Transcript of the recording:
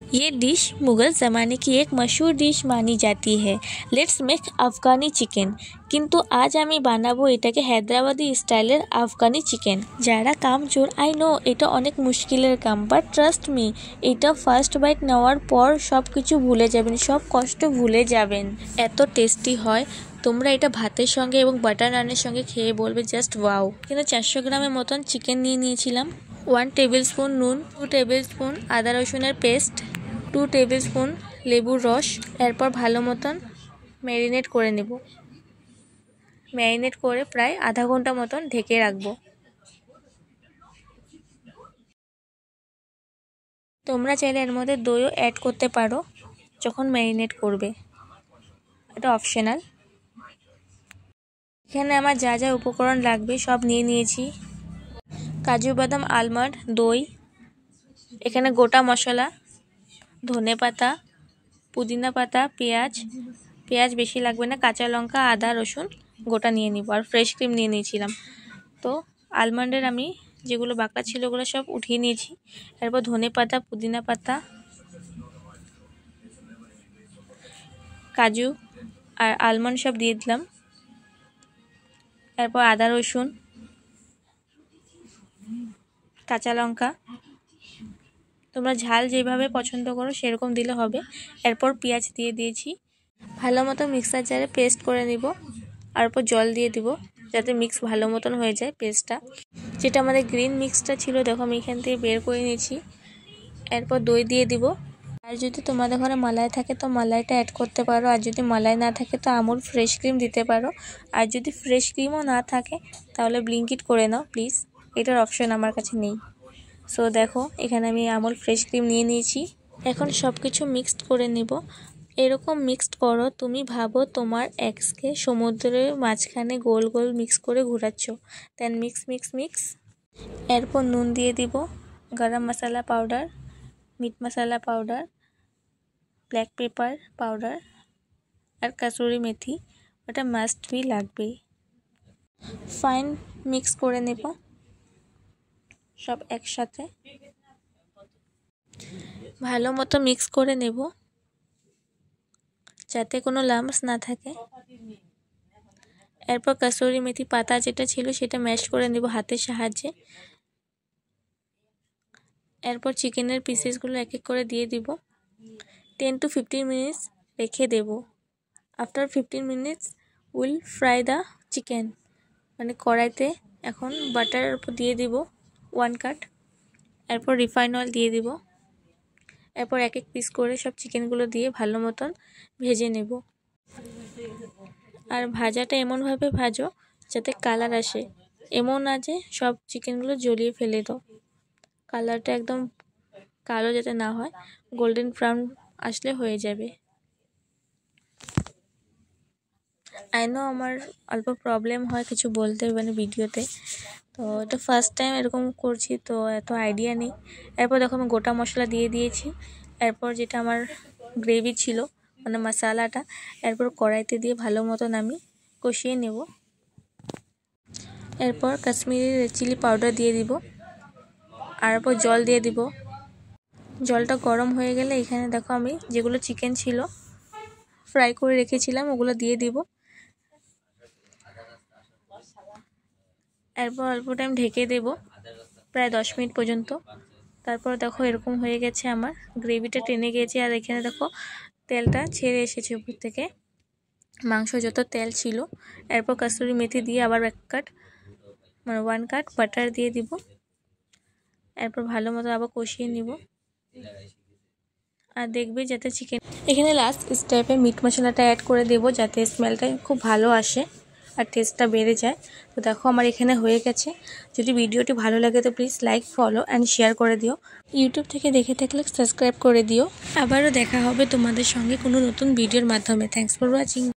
ये डिश मुग़ल ज़माने की एक मशहूर डिश मानी जाती है। Let's make Afghani chicken. কিন্তু আজ আমি বানাবো এটাকে হায়দ্রাবাদি স্টাইলের আফগানি চিকেন। যারা কামচোর আই নো এটা অনেক মুশকিলের কাম, বাট ট্রাস্ট মি এটা ফার্স্ট বাইট নেওয়ার পর সব কিছু ভুলে যাবেন, সব কষ্ট ভুলে যাবেন। এত টেস্টি হয়, তোমরা এটা ভাতের সঙ্গে এবং বাটার নানের সঙ্গে খেয়ে বলবে জাস্ট ওয়াও। কিন্তু 400 গ্রামের মতন চিকেন নিয়ে নিয়েছিলাম, 1 টেবিল স্পুন নুন, 2 টেবিল স্পুন আদা রসুনের পেস্ট, 2 টেবিল স্পুন লেবুর রস। এরপর ভালো মতন ম্যারিনেট করে নেব। ম্যারিনেট করে প্রায় আধা ঘন্টা মতন ঢেকে রাখবো। তোমরা চাইলে এর মধ্যে দইও অ্যাড করতে পারো যখন ম্যারিনেট করবে, এটা অপশনাল। এখানে আমার যা যা উপকরণ লাগবে সব নিয়ে নিয়েছি। কাজু বাদাম, আলমন্ড, দই, এখানে গোটা মশলা, ধনে পাতা, পুদিনা পাতা, পেঁয়াজ বেশি লাগবে না, কাঁচা লঙ্কা, আদা রসুন গোটা নিয়ে নিব, আর ফ্রেশ ক্রিম নিয়ে নিয়েছিলাম। তো আলমন্ডের আমি যেগুলো বাঁকা ছিল ওগুলো সব উঠিয়ে নিয়েছি। এরপর ধনে পাতা, পুদিনা পাতা, কাজু আর আলমন্ড সব দিয়ে দিলাম। এরপর আদা রসুন, কাঁচা লঙ্কা, তোমরা ঝাল যেভাবে পছন্দ করো সেরকম দিলে হবে। এরপর পেঁয়াজ দিয়ে দিয়েছি, ভালো মতো মিক্সার জারে পেস্ট করে নিব। আর এরপর জল দিয়ে দিব যাতে মিক্স ভালো মতন হয়ে যায় পেস্টটা। যেটা আমাদের গ্রিন মিক্সটা ছিল দেখো আমি এখান থেকে বের করে নিয়েছি। এরপর দই দিয়ে দিব। আর যদি তোমাদের ঘরে মালাই থাকে তো মালাইটা অ্যাড করতে পারো, আর যদি মালাই না থাকে তো আমুল ফ্রেশ ক্রিম দিতে পারো। আর যদি ফ্রেশ ক্রিমও না থাকে তাহলে ব্লিঙ্কিট করে নাও প্লিজ, এটার অপশন আমার কাছে নেই। সো দেখো এখানে আমি আমুল ফ্রেশ ক্রিম নিয়ে নিয়েছি। এখন সব কিছু মিক্সড করে নেব। এরকম মিক্সড করো, তুমি ভাবো তোমার এক্সকে সমুদ্রের মাঝখানে গোল গোল মিক্স করে ঘোরাচ্ছ। দেন মিক্স। এরপর নুন দিয়ে দিব, গরম মশলা পাউডার, মিট মশলা পাউডার, ব্ল্যাক পেপার পাউডার আর কাসুরি মেথি, ওটা মাস্ট বি লাগবেই। ফাইন মিক্স করে নেব সব একসাথে, ভালো মতো মিক্স করে নেব যাতে কোনো লাম্পস না থাকে। এরপর কাসুরি মেথি পাতা যেটা ছিল সেটা ম্যাশ করে নেব হাতের সাহায্যে। এরপর চিকেনের পিসেসগুলো এক এক করে দিয়ে দিব। 10 to 15 মিনিটস রেখে দেব। After 15 minutes will fry the chicken. মানে কড়াইতে এখন বাটার দিয়ে দিব 1 কাট, এরপর রিফাইন অয়েল দিয়ে দিব। এরপর এক এক পিস করে সব চিকেনগুলো দিয়ে ভালো মতন ভেজে নেব। আর ভাজাটা এমনভাবে ভাজো যাতে কালার আসে, এমন না যে সব চিকেনগুলো জ্বলিয়ে ফেলে দাও। কালারটা একদম কালো যাতে না হয়, গোল্ডেন ব্রাউন আসলে হয়ে যাবে। আই নো আমার অল্প প্রবলেম হয় কিছু বলতে মানে ভিডিওতে, তো এটা ফার্স্ট টাইম এরকম করছি তো এত আইডিয়া নেই। এরপর দেখো আমি গোটা মশলা দিয়ে দিয়েছি। এরপর যেটা আমার গ্রেভি ছিল মানে মশলাটা, এরপর কড়াইতে দিয়ে ভালো মতন আমি কষিয়ে নেব। এরপর কাশ্মীরি রেড চিলি পাউডার দিয়ে দিব, আর এরপর জল দিয়ে দিব। জলটা গরম হয়ে গেলে এখানে দেখো আমি যেগুলো চিকেন ছিল ফ্রাই করে রেখেছিলাম ওগুলো দিয়ে দিব। এরপর অল্প টাইম ঢেকে দেব প্রায় 10 মিনিট পর্যন্ত। তারপর দেখো এরকম হয়ে গেছে, আমার গ্রেভিটা টেনে গেছে। আর এখানে দেখো তেলটা ছেড়ে এসেছে উপর থেকে, মাংস যত তেল ছিল। এরপর কাসুরি মেথি দিয়ে আবার 1 কাট বাটার দিয়ে দিব। এরপর ভালো মতো আবার কষিয়ে নিব। আর দেখবে যাতে চিকেন, এখানে লাস্ট স্টেপে মিট মশলাটা অ্যাড করে দেব যাতে স্মেলটা খুব ভালো আসে আর টেস্টটা বেড়ে যায়। তো দেখো আমার এখানে হয়ে গেছে। যদি ভিডিওটি ভালো লাগে তো please like, follow and share করে দিও। ইউটিউব থেকে দেখে থাকলে সাবস্ক্রাইব করে দিও। আবারও দেখা হবে তোমাদের সঙ্গে কোনো নতুন ভিডিওর মাধ্যমে। Thanks for watching.